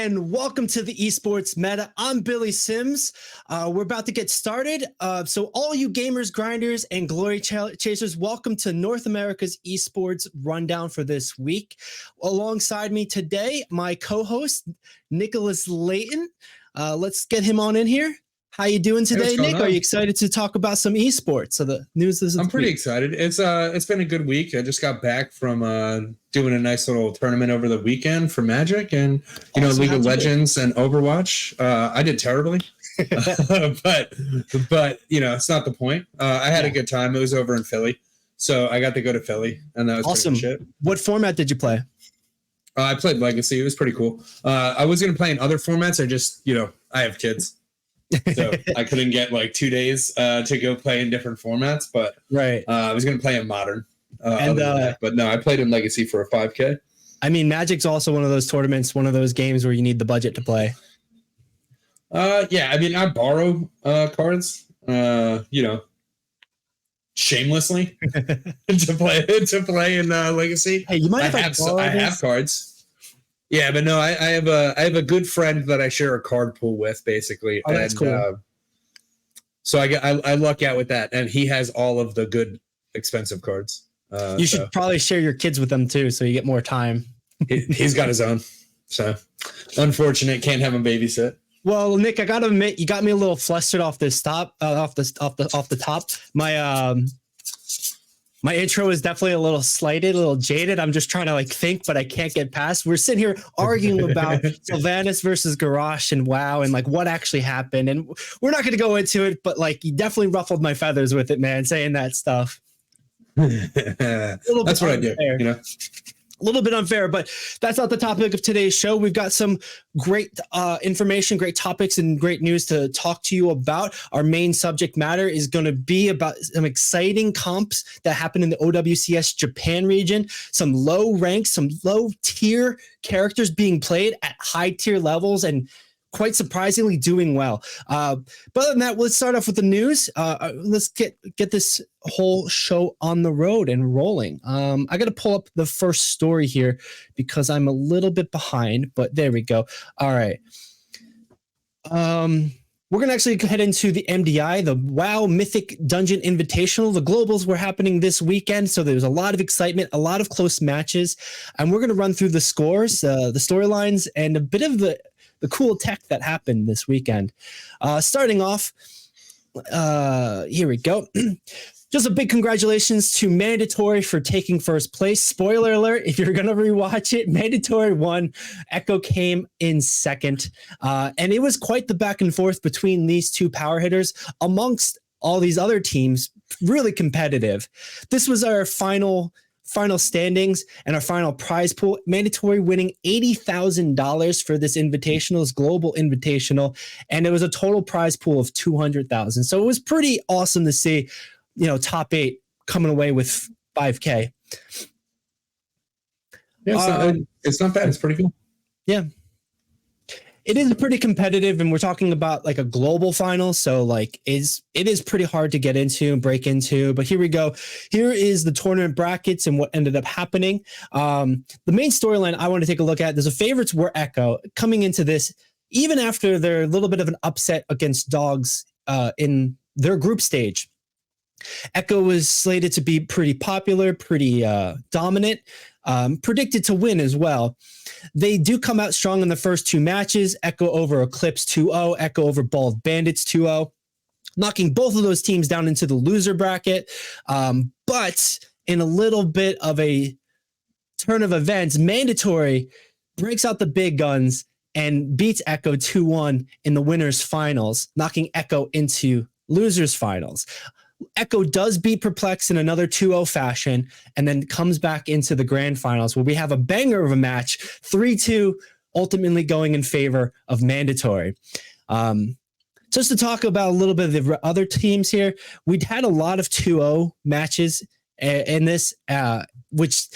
and welcome to the Esports Meta. I'm Billy Sims. We're about to get started. So all you gamers, grinders, and glory chasers, welcome to North America's Esports Rundown for this week. Alongside me today, my co-host, Nicholas Layton. Let's get him on in here. How you doing today, Hey, Nick? Are you excited to talk about some esports? So the news is I'm pretty excited. It's been a good week. I just got back from doing a nice little tournament over the weekend for Magic and League of Legends and Overwatch. I did terribly, but it's not the point. I had a good time. It was over in Philly, so I got to go to Philly, and that was awesome. Pretty much it. What format did you play? I played Legacy. It was pretty cool. I was going to play in other formats. I just I have kids. So I couldn't get like 2 days to go play in different formats, but I was going to play in Modern. But no, I played in Legacy for a 5K. I mean, Magic's also one of those tournaments, one of those games where you need the budget to play. Yeah, I mean, I borrow cards, shamelessly to play in Legacy. Hey, you might I have cards. Yeah, but no, I have a good friend that I share a card pool with, basically. Oh, that's cool. So I luck out with that, and he has all of the good, expensive cards. You should probably share your kids with them too, so you get more time. He's got his own, so unfortunate, can't have him babysit. Well, Nick, I gotta admit, you got me a little flustered off the top. My intro is definitely a little slighted, a little jaded. I'm just trying to think, but I can't get past. We're sitting here arguing about Sylvanas versus Garrosh and WoW and what actually happened. And we're not going to go into it, but you definitely ruffled my feathers with it, man, saying that stuff. That's what I do, A little bit unfair, but that's not the topic of today's show. We've got some great information, great topics, and great news to talk to you about. Our main subject matter is going to be about some exciting comps that happen in the OWCS Japan region, some low ranks, some low tier characters being played at high tier levels and quite surprisingly doing well. But other than that, let's start off with the news. Let's get this whole show on the road and rolling. I got to pull up the first story here because I'm a little bit behind, but there we go. All right. We're going to actually head into the MDI, the WoW Mythic Dungeon Invitational. The Globals were happening this weekend, so there was a lot of excitement, a lot of close matches, and we're going to run through the scores, the storylines, and a bit of the cool tech that happened this weekend. Starting off, here we go. Just a big congratulations to Mandatory for taking first place. Spoiler alert, if you're going to rewatch it, Mandatory won. Echo came in second. And it was quite the back and forth between these two power hitters amongst all these other teams. Really competitive. This was our final standings and our final prize pool. Mandatory winning $80,000 for this invitational, this global invitational, and it was a total prize pool of $200,000. So it was pretty awesome to see, top 8 coming away with 5K. Yeah, it's not bad. It's pretty cool. Yeah. It is pretty competitive, and we're talking about a global final, so it is pretty hard to get into and break into. But here we go. Here is the tournament brackets and what ended up happening. The main storyline I want to take a look at. The favorites were Echo coming into this, even after their little bit of an upset against Dogs in their group stage. Echo was slated to be pretty popular, pretty dominant, predicted to win as well. They do come out strong in the first 2 matches. Echo over Eclipse 2-0, Echo over Bald Bandits 2-0, knocking both of those teams down into the loser bracket. But in a little bit of a turn of events, Mandatory breaks out the big guns and beats Echo 2-1 in the winners finals, knocking Echo into losers finals. Echo does beat Perplex in another 2-0 fashion and then comes back into the grand finals where we have a banger of a match, 3-2, ultimately going in favor of Mandatory. Just to talk about a little bit of the other teams here, we'd had a lot of 2-0 matches in this, which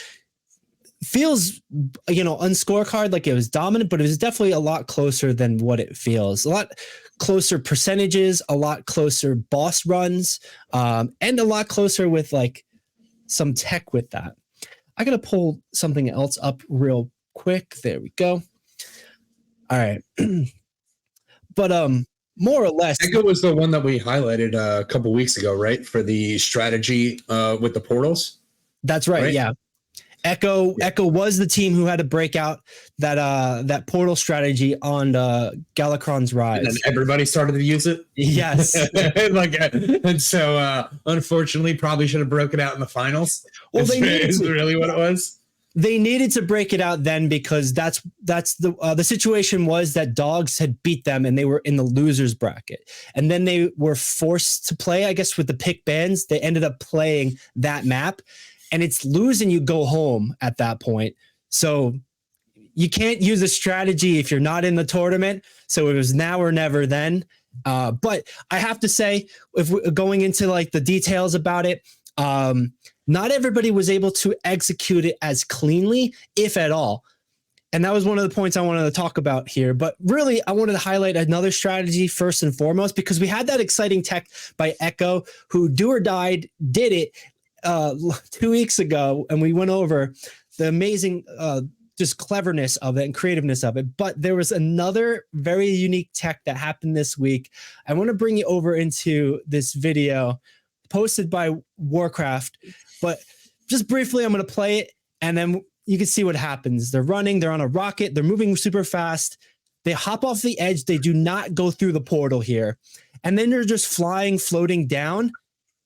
feels, unscorecard like it was dominant, but it was definitely a lot closer than what it feels. A lot closer percentages, a lot closer boss runs, and a lot closer with some tech with that. I got to pull something else up real quick. There we go. All right. But more or less, Echo was the one that we highlighted a couple weeks ago, right? For the strategy with the portals. that's right. Yeah. Echo was the team who had to break out that portal strategy on Galakron's Rise. And then everybody started to use it. Yes. And so unfortunately probably should have broken out in the finals. Well, is really what it was. They needed to break it out then because that's the situation was that Dogs had beat them and they were in the losers bracket. And then they were forced to play, I guess, with the pick bans. They ended up playing that map. And it's lose and you go home at that point. So you can't use a strategy if you're not in the tournament. So it was now or never then. But I have to say, if we're going into like the details about it, not everybody was able to execute it as cleanly, if at all. And that was one of the points I wanted to talk about here. But really, I wanted to highlight another strategy first and foremost, because we had that exciting tech by Echo, who do or died, did it 2 weeks ago, and we went over the amazing just cleverness of it and creativeness of it. But there was another very unique tech that happened this week. I want to bring you over into this video posted by Warcraft, but just briefly, I'm going to play it, and then you can see what happens. They're running, they're on a rocket, they're moving super fast. They hop off the edge. They do not go through the portal here. And then they're just flying, floating down,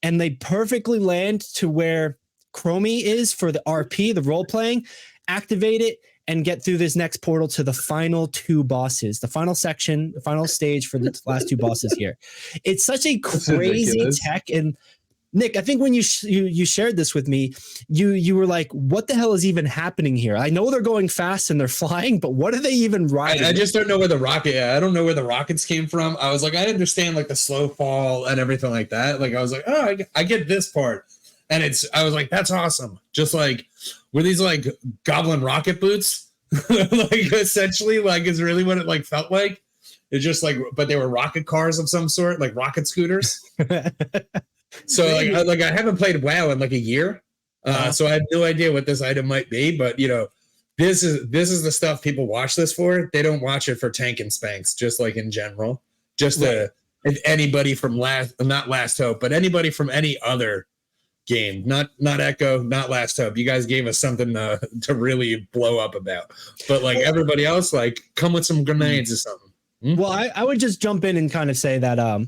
and they perfectly land to where Chromie is for the RP, the role playing, activate it, and get through this next portal to the final two bosses, the final section, the final stage for the last two bosses here. It's such a crazy tech. And Nick, I think when you shared this with me, you were like, what the hell is even happening here? I know they're going fast and they're flying, but what are they even riding? I just don't know where the rocket, I don't know where the rockets came from. I was like, I understand like the slow fall and everything like that. Like I was like, oh, I get this part. And I was like, that's awesome. Just like, were these like goblin rocket boots? Like essentially, like is really what it like felt like. It's just like, but they were rocket cars of some sort, like rocket scooters. So like I haven't played WoW in like a year, so I have no idea what this item might be. But you know, this is the stuff people watch this for. They don't watch it for tank and spanks, just like in general. Just if anybody from not Last Hope, but anybody from any other game, not Echo, not Last Hope. You guys gave us something to really blow up about. But like everybody else, like come with some grenades or something. Well, I would just jump in and kind of say that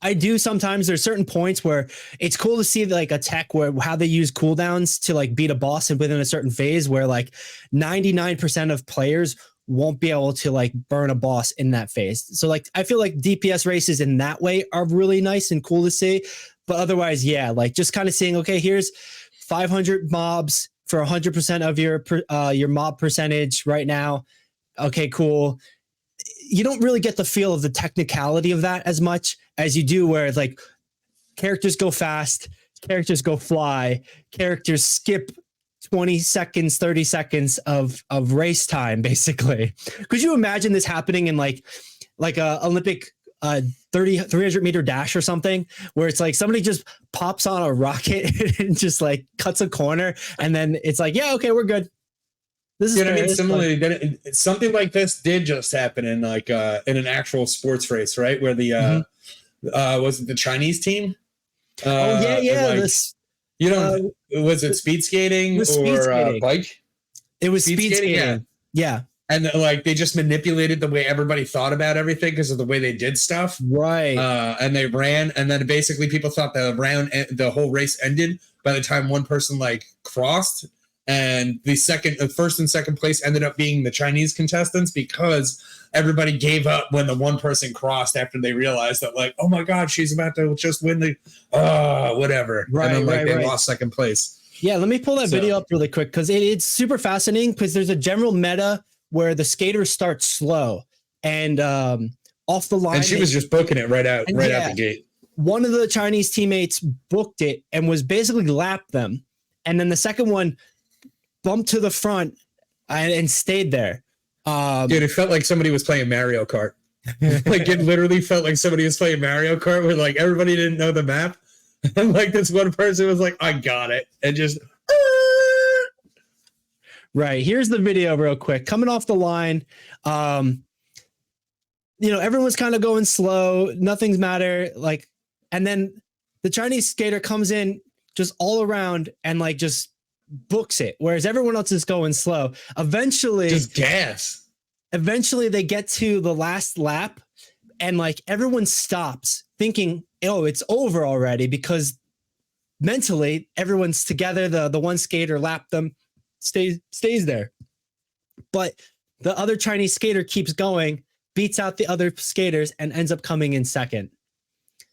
I do sometimes there's certain points where it's cool to see like a tech where how they use cooldowns to like beat a boss within a certain phase where like 99% of players won't be able to like burn a boss in that phase. So like I feel like DPS races in that way are really nice and cool to see. But otherwise, yeah, like just kind of seeing, okay, here's 500 mobs for 100% of your mob percentage right now. Okay, cool. You don't really get the feel of the technicality of that as much as you do where it's like characters go fast, characters go fly, characters skip 20 seconds, 30 seconds of race time, basically. Could you imagine this happening in like a Olympic 300 meter dash or something where it's like somebody just pops on a rocket and just like cuts a corner and then it's like, yeah, okay, we're good. This is, I mean, similarly, something like this did just happen in like in an actual sports race, right? Where the was it the Chinese team? Like, was it speed skating or bike? It was speed skating. Yeah. And like they just manipulated the way everybody thought about everything because of the way they did stuff, right? And they ran, and then basically people thought the whole race ended by the time one person like crossed. And the first and second place ended up being the Chinese contestants because everybody gave up when the one person crossed after they realized that, like, oh my God, she's about to just win the whatever. Right. And then they lost second place. Yeah, let me pull that video up really quick because it's super fascinating because there's a general meta where the skaters start slow and off the line. And she was just booking it right out the gate. One of the Chinese teammates booked it and was basically lapped them. And then the second one bumped to the front and stayed there. Dude, it felt like somebody was playing Mario Kart. Like it literally felt like somebody was playing Mario Kart where like everybody didn't know the map. And like this one person was like, I got it. And just right. Here's the video real quick. Coming off the line. everyone's kind of going slow. Nothing's matter. Like, and then the Chinese skater comes in just all around and like just books it, whereas everyone else is going slow. Eventually, just gas. Eventually, they get to the last lap, and like everyone stops, thinking, "Oh, it's over already," because mentally everyone's together. The one skater lapped them, stays there, but the other Chinese skater keeps going, beats out the other skaters, and ends up coming in second.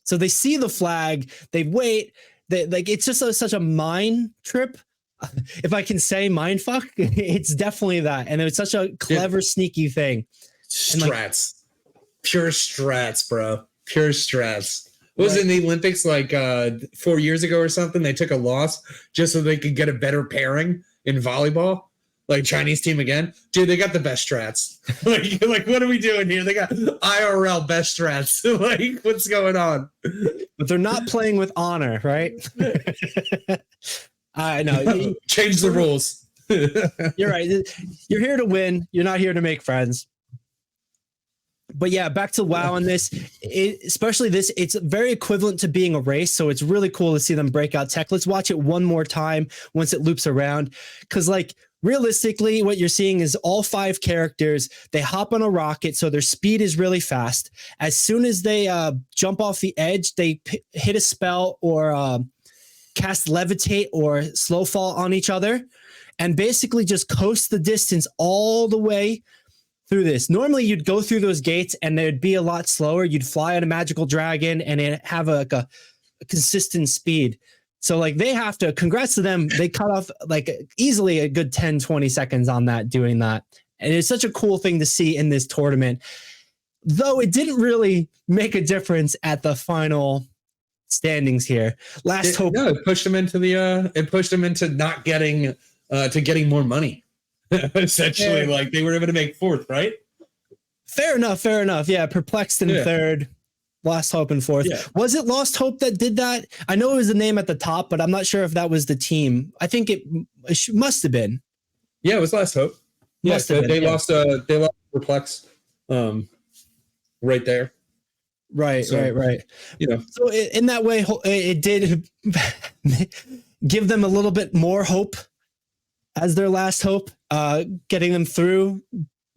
So they see the flag, they wait. Like it's just such a mind trip. If I can say mind fuck, it's definitely that. And it's such a clever, sneaky thing. Strats. Pure strats, bro. Pure strats. What was it in the Olympics like 4 years ago or something? They took a loss just so they could get a better pairing in volleyball. Like Chinese team again. Dude, they got the best strats. like, what are we doing here? They got IRL best strats. Like, what's going on? But they're not playing with honor, right? I know. Change the rules. You're right. You're here to win. You're not here to make friends. But yeah, back to WoW on this, especially this, it's very equivalent to being a race. So it's really cool to see them break out tech. Let's watch it one more time once it loops around. Because like realistically, what you're seeing is all 5 characters, they hop on a rocket. So their speed is really fast. As soon as they jump off the edge, they hit a spell or cast levitate or slow fall on each other and basically just coast the distance all the way through this. Normally you'd go through those gates and they'd be a lot slower. You'd fly on a magical dragon and it have a consistent speed. So like they have to, congrats to them. They cut off like easily a good 10, 20 seconds on that, doing that. And it's such a cool thing to see in this tournament, though it didn't really make a difference at the final standings here. Last hope. No, it pushed them into not getting to getting more money. Essentially, like they were able to make 4th, right? Fair enough. Yeah, perplexed in 3rd, Lost Hope in 4th. Yeah. Was it Lost Hope that did that? I know it was the name at the top, but I'm not sure if that was the team. I think it must have been. Yeah, it was Lost Hope. Yeah, they lost Perplex right there. Right. So in that way, it did give them a little bit more hope as their last hope, getting them through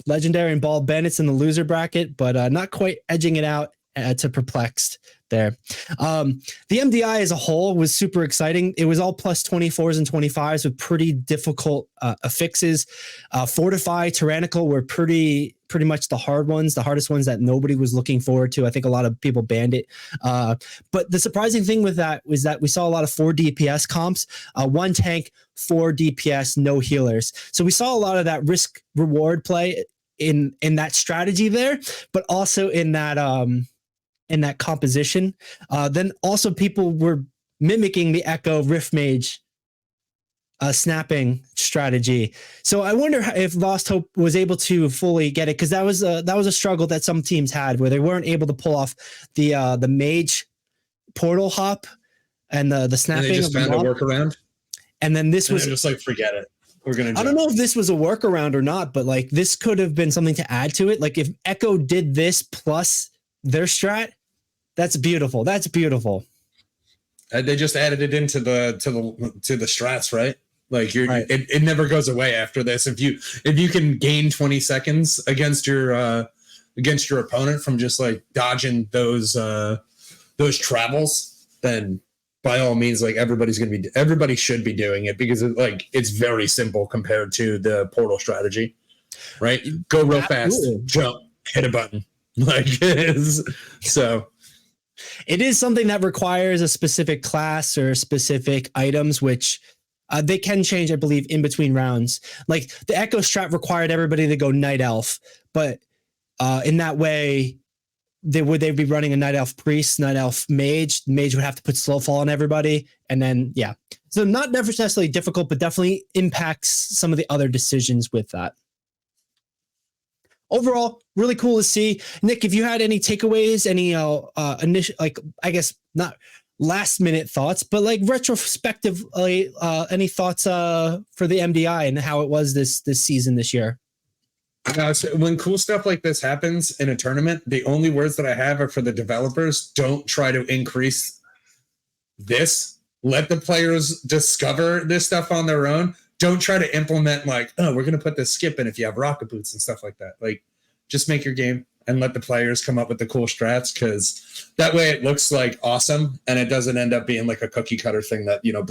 Legendary and Ball Bennett's in the loser bracket, but not quite edging it out to Perplexed there. The MDI as a whole was super exciting. It was all plus 24s and 25s with pretty difficult affixes. Fortify, Tyrannical were pretty much the hardest ones that nobody was looking forward to. I think a lot of people banned it. But the surprising thing with that was that we saw a lot of 4 DPS comps, 1 tank, 4 DPS, no healers. So we saw a lot of that risk reward play in that strategy there, but also in that composition. Then also people were mimicking the Echo Rift Mage snapping strategy. So I wonder if Lost Hope was able to fully get it, because that was a struggle that some teams had where they weren't able to pull off the mage portal hop and the snapping. And they just found a workaround. And then this was just like, forget it. We're gonna. I don't know if this was a workaround or not, but like this could have been something to add to it. Like if Echo did this plus their strat, that's beautiful. They just added it into the strats, right? Like right. It never goes away after this. If you can gain 20 seconds against your opponent from just like dodging those travels, then by all means, like everybody should be doing it, because it's very simple compared to the portal strategy, right? Go real fast, jump, hit a button, like it is. So it is something that requires a specific class or specific items, which they can change, I believe, in between rounds. Like the Echo strat required everybody to go Night Elf, but in that way, they'd be running a Night Elf Priest, Night Elf Mage. Mage would have to put Slow Fall on everybody, and then yeah. So not necessarily difficult, but definitely impacts some of the other decisions with that. Overall, really cool to see. Nick, if you had any takeaways, any initial, like I guess not last minute thoughts, but like retrospectively, any thoughts for the MDI and how it was this season this year? So when cool stuff like this happens in a tournament, the only words that I have are for the developers. Don't try to increase this. Let the players discover this stuff on their own. Don't try to implement like, oh, we're going to put this skip in if you have rocket boots and stuff like that. Like, just make your game and let the players come up with the cool strats, because that way it looks like awesome and it doesn't end up being like a cookie cutter thing that, you know,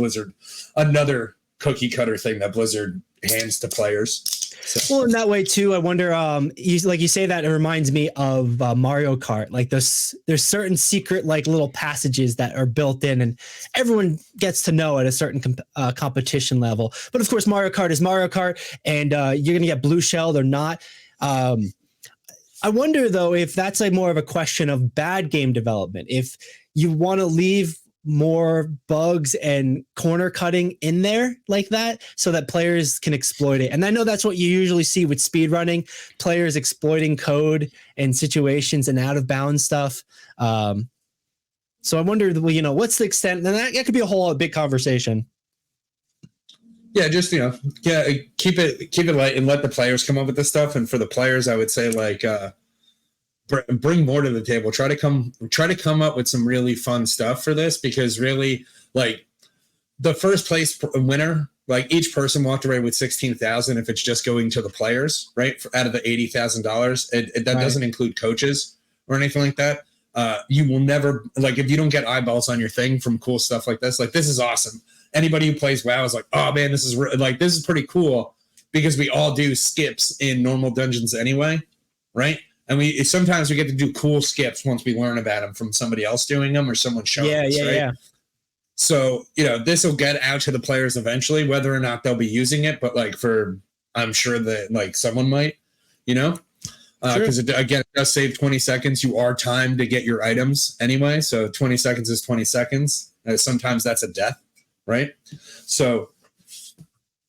another cookie cutter thing that Blizzard hands to players. So. Well, in that way too, I wonder. You say that, it reminds me of Mario Kart. Like there's certain secret like little passages that are built in, and everyone gets to know at a certain competition level. But of course, Mario Kart is Mario Kart, and you're gonna get blue shelled or not. I wonder though if that's like more of a question of bad game development. If you want to leave more bugs and corner cutting in there like that so that players can exploit it. And I know that's what you usually see with speedrunning, players exploiting code and situations and out of bounds stuff. So I wonder, you know, what's the extent, and that could be a whole big conversation. Yeah, just, you know, keep it light and let the players come up with this stuff. And for the players, I would say like, bring more to the table. Try to come up with some really fun stuff for this, because really, like, the first place winner, like each person walked away with 16,000 if it's just going to the players, right? Out of the $80,000, that doesn't include coaches or anything like that. You will never, like, if you don't get eyeballs on your thing from cool stuff like this is awesome. Anybody who plays WoW is like, oh man, this is pretty cool, because we all do skips in normal dungeons anyway, right? And sometimes we get to do cool skips once we learn about them from somebody else doing them or someone showing us, right? Yeah. So, you know, this will get out to the players eventually, whether or not they'll be using it. But like I'm sure that like someone might, you know, because again, it does save 20 seconds. You are timed to get your items anyway. So 20 seconds is 20 seconds. Sometimes that's a death, right? So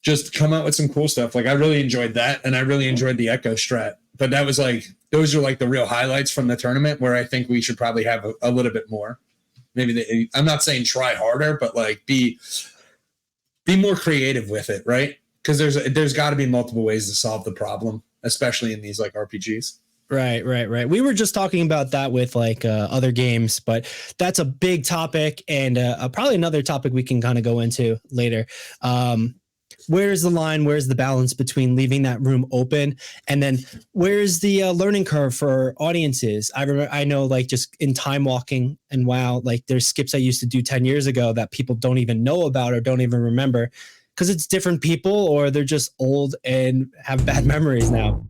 just come out with some cool stuff. Like I really enjoyed that. And I really enjoyed the Echo strat. But that was like, those are like the real highlights from the tournament, where I think we should probably have a little bit more. Maybe I'm not saying try harder, but like be more creative with it, right? Because there's got to be multiple ways to solve the problem, especially in these like RPGs. Right. We were just talking about that with like other games, but that's a big topic, and probably another topic we can kind of go into later. Where's the line? Where's the balance between leaving that room open, and then where's the learning curve for audiences? I know like just in time walking and WoW, like there's skips I used to do 10 years ago that people don't even know about or don't even remember, because it's different people or they're just old and have bad memories now.